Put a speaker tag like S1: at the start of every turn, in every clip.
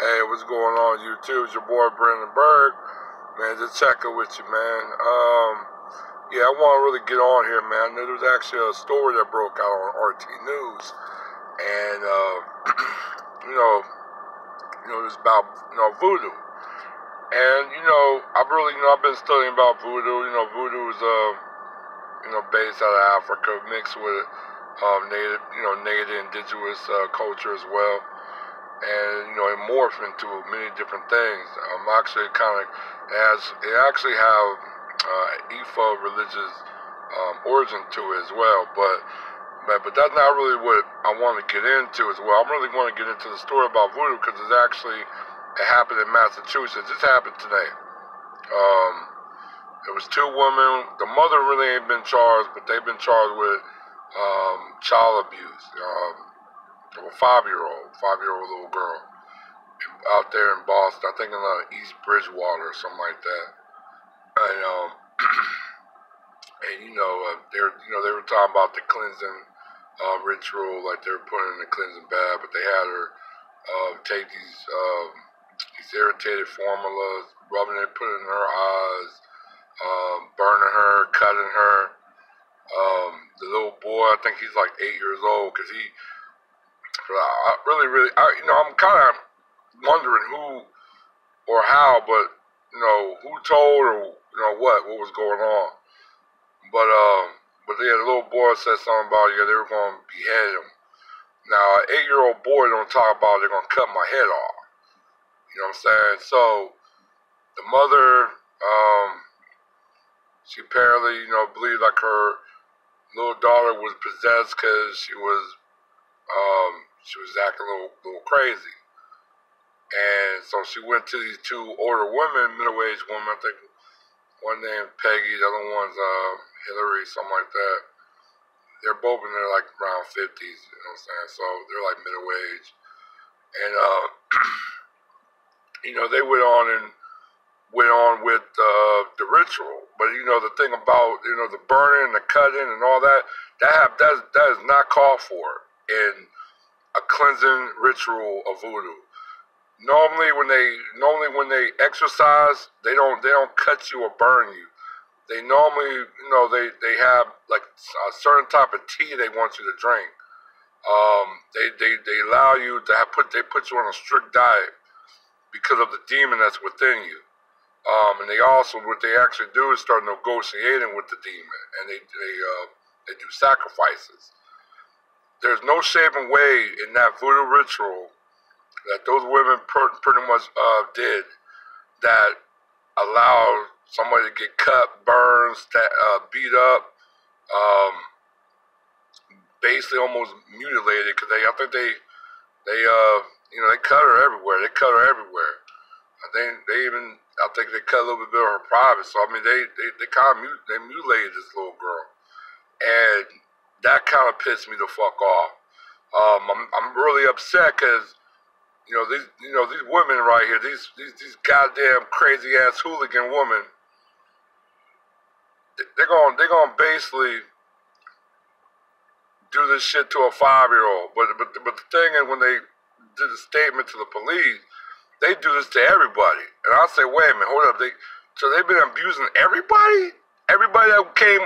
S1: Hey, what's going on YouTube? It's your boy Brandon Berg. Man, just checking with you, man. Yeah, I want to really get on here, man. There was actually a story that broke out on RT News, and it was about voodoo. And I've been studying about voodoo. Voodoo is based out of Africa, mixed with native indigenous culture as well. And it morphed into many different things. Actually, it actually have Ifa religious origin to it as well. But that's not really what I want to get into as well. I really want to get into the story about voodoo because it happened in Massachusetts. This happened today. There was two women. The mother really ain't been charged, but they've been charged with child abuse. Of a five-year-old little girl out there in Boston. I think in East Bridgewater or something like that. And they were talking about the cleansing ritual, like they were putting in the cleansing bath, but they had her take these irritated formulas, rubbing it, putting it in her eyes, burning her, cutting her. The little boy, I think he's like 8 years old, because I'm kind of wondering who or how, but who told or what was going on. But yeah, the little boy said something about they were going to behead him. Now, an 8-year-old boy don't talk about they're going to cut my head off. You know what I'm saying? So the mother, she apparently believed like her little daughter was possessed because she was acting a little crazy. And so she went to these two older women, middle-aged women. I think one named Peggy, the other one's Hillary, something like that. They're both in their like around 50s, you know what I'm saying? So they're like middle-aged. And they went on with the ritual. But the thing about the burning, the cutting, and all that is not called for in a cleansing ritual of voodoo. Normally when they exercise, they don't cut you or burn you. They normally they have like a certain type of tea they want you to drink. They allow you to put you on a strict diet because of the demon that's within you. And what they actually do is start negotiating with the demon, and they do sacrifices. There's no shaving way in that voodoo ritual that those women pretty much did that allowed somebody to get cut, burned, beat up, basically almost mutilated, because I think they cut her everywhere. They cut her everywhere. I think they cut a little bit of her private. So I mean, they mutilated this little girl, and that kind of pissed me the fuck off. I'm really upset because these women right here, these goddamn crazy ass hooligan women, they're gonna basically do this shit to a 5-year-old. But the thing is, when they did a statement to the police, they do this to everybody. And I say, wait a minute, hold up. So they've been abusing everybody? Everybody that came.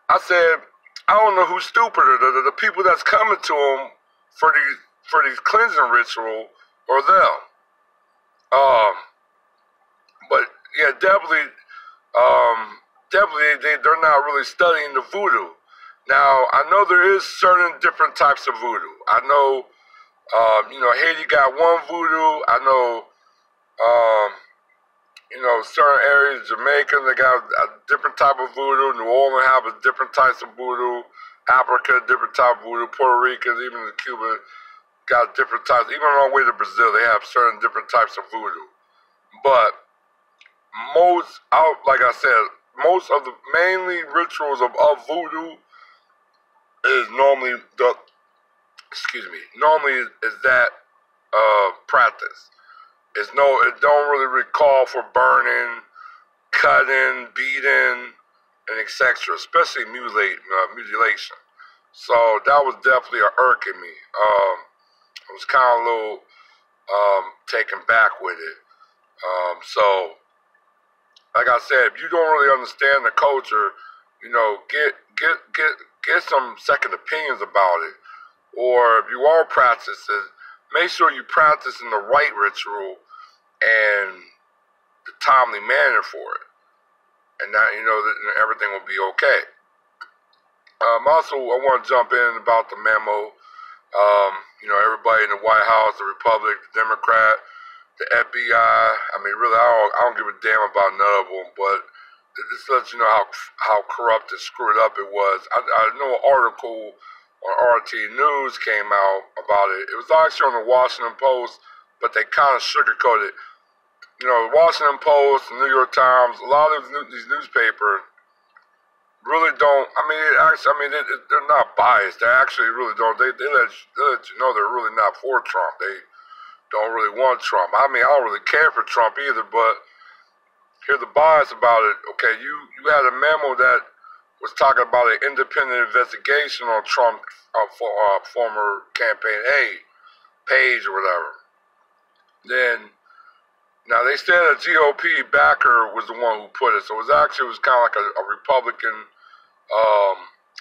S1: I said, I don't know who's stupider, the people that's coming to them for these cleansing ritual or them. But yeah, definitely they're not really studying the voodoo. Now, I know there is certain different types of voodoo. I know, Haiti got one voodoo. I know, certain areas, Jamaica, they got a different type of voodoo. New Orleans have a different types of voodoo. Africa, different type of voodoo. Puerto Rican, even in Cuba, got different types. Even on the way to Brazil, they have certain different types of voodoo. But like I said, most of the mainly rituals of voodoo is normally that practice. It don't really call for burning, cutting, beating, and etc. Especially mutilation. So that was definitely irking me. It was kind of a little taken back with it. So, like I said, if you don't really understand the culture, you know, get some second opinions about it. Or if you are practicing, make sure you practice in the right ritual and the timely manner for it. And that, you know, that everything will be okay. Also, I want to jump in about the memo. You know, everybody in the White House, the Republic, the Democrat, the FBI. I mean, really, I don't give a damn about none of them, but it just lets you know how corrupt and screwed up it was. I know an article on RT News came out about it. It was actually on the Washington Post, but they kind of sugarcoated it. You know, the Washington Post, the New York Times, a lot of these newspapers really don't. I mean, they're not biased. They actually really don't. They let you know they're really not for Trump. They don't really want Trump. I mean, I don't really care for Trump either, but here's the bias about it. Okay, you had a memo that was talking about an independent investigation on Trump's former campaign aide, page or whatever. Then, now they said a GOP backer was the one who put it, so it was kind of like a Republican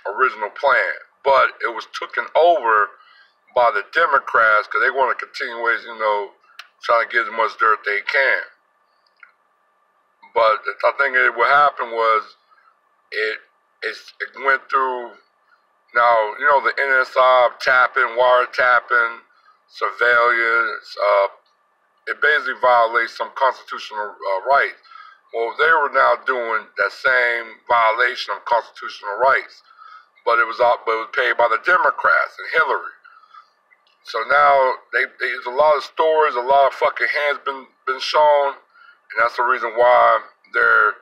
S1: original plan, but it was taken over by the Democrats because they want to continue, you know, trying to get as much dirt they can. But I think what happened was it went through. Now, you know, the NSI tapping, wiretapping, surveillance. It basically violates some constitutional rights. Well, they were now doing that same violation of constitutional rights, but it was paid by the Democrats and Hillary. So now there's a lot of stories, a lot of fucking hands been shown, and that's the reason why they're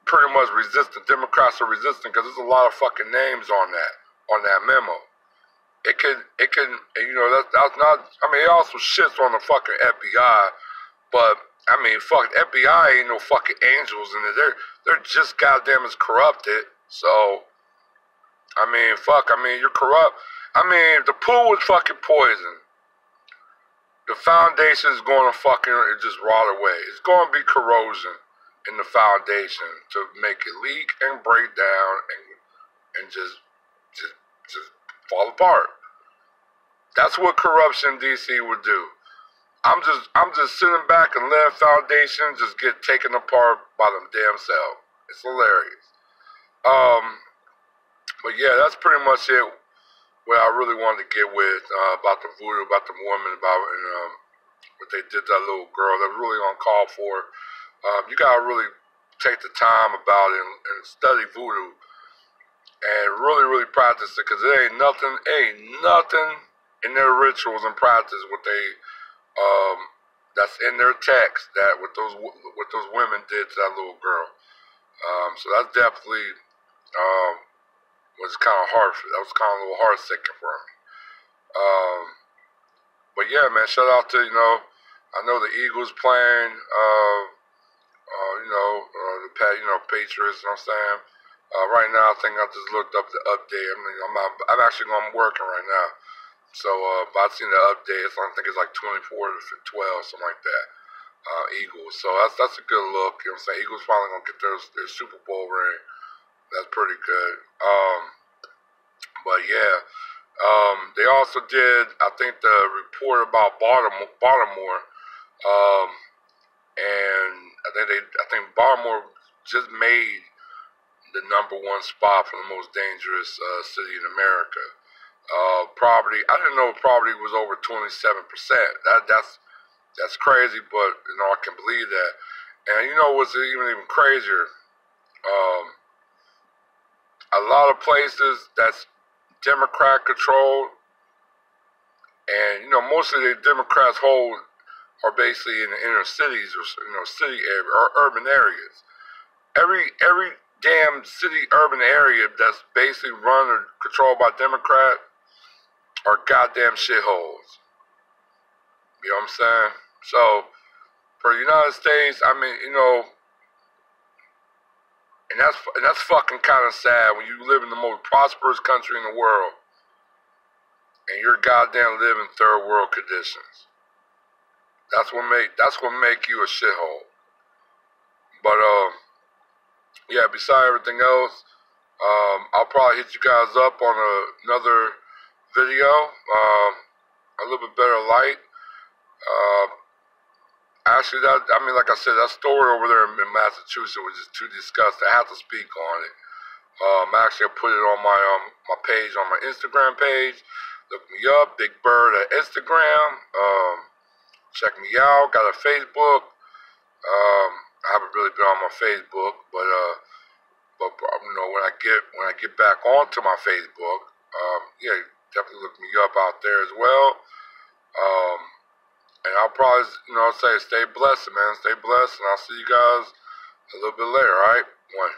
S1: pretty much resistant. Democrats are resistant because there's a lot of fucking names on that memo. It can, you know, that's not. I mean, it also shits on the fucking FBI, but I mean, fuck, FBI ain't no fucking angels in it. They're just goddamn as corrupted. So, I mean, fuck. I mean, you're corrupt. I mean, if the pool was fucking poison, the foundation is going to fucking just rot away. It's going to be corrosion in the foundation to make it leak and break down and just fall apart. That's what corruption in DC would do. I'm just sitting back and letting foundations just get taken apart by them damn selves. It's hilarious. But yeah, that's pretty much it. What I really wanted to get with about the voodoo, about the woman, about what they did to that little girl. That really uncalled for. You gotta really take the time about it and study voodoo and really practice it, because it ain't nothing in their rituals and practice what they that's in their text that what those women did to that little girl. So that's definitely was kind of hard. That was kind of a little heart sinking for me. But yeah, man, shout out to, you know, I know the Eagles playing. You know, Patriots. You know what I'm saying? Right now, I think I just looked up the update. I mean, I'm working right now. So, but I've seen the update. I think it's like 24 to 12, something like that. Eagles. So that's a good look. You know what I'm saying? Eagles finally gonna get their Super Bowl ring. That's pretty good. But yeah, they also did, I think, the report about Baltimore, and I think Baltimore just made the #1 spot for the most dangerous city in America. Poverty, I didn't know poverty was over 27%. That's crazy, but you know, I can believe that. And you know what's even crazier? A lot of places that's Democrat controlled, and you know, mostly the Democrats hold are basically in the inner cities or, you know, city area or urban areas. Every damn city urban area that's basically run or controlled by Democrat are goddamn shitholes. You know what I'm saying? So for the United States, I mean, you know, and that's fucking kind of sad when you live in the most prosperous country in the world and you're goddamn living third world conditions. That's what make you a shithole. But yeah. Besides everything else, I'll probably hit you guys up on another video, a little bit better light. Actually, like I said, that story over there in Massachusetts was just too disgusting. I have to speak on it. Actually, I put it on my page, on my Instagram page. Look me up, Big Bird at Instagram. Check me out. Got a Facebook. I haven't really been on my Facebook, but you know, when I get back onto my Facebook, yeah, definitely look me up out there as well. And I'll probably, you know, say stay blessed, man. Stay blessed, and I'll see you guys a little bit later. All right, one.